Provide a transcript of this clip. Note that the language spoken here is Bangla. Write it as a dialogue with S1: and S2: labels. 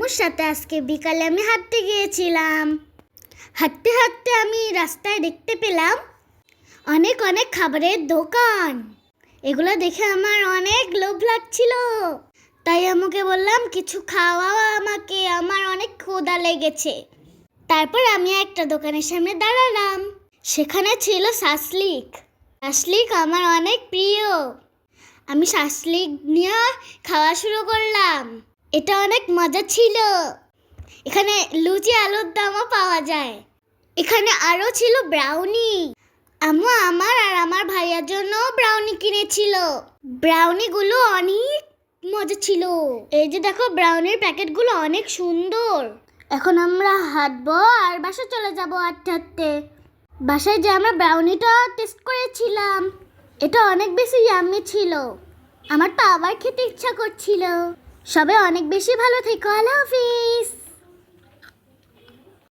S1: আম্মুর সাথে আজকে বিকালে আমি হাঁটতে গিয়েছিলাম। হাঁটতে হাঁটতে আমি রাস্তায় দেখতে পেলাম অনেক অনেক খাবারের দোকান। এগুলো দেখে আমার অনেক লোভ লাগছিল, তাই আম্মুকে বললাম কিছু খাওয়াও আমাকে, আমার অনেক ক্ষুধা লেগেছে। তারপর আমি একটা দোকানের সামনে দাঁড়ালাম। সেখানে ছিল শাসলিক। শাসলিক আমার অনেক প্রিয়। আমি শাসলিক নিয়ে খাওয়া শুরু করলাম। এটা অনেক মজা ছিল। এখানে লুচি আলুর দমও পাওয়া যায়। এখানে আরও ছিল ব্রাউনি। আম্মু আমার আর আমার ভাইয়ার জন্য ব্রাউনি কিনেছিল। ব্রাউনিগুলো অনেক মজা ছিল। এই যে দেখো, ব্রাউনির প্যাকেটগুলো অনেক সুন্দর। এখন আমরা হাঁটবো আর বাসায় চলে যাবো হাঁটতে হাঁটতে। বাসায় যে আমরা ব্রাউনিটা টেস্ট করেছিলাম, এটা অনেক বেশি ইয়াম্মি ছিল। আমার তো আবার খেতে ইচ্ছা করছিল। সবাই অনেক বেশি ভালো থেকো। আল্লাহ হাফিজ।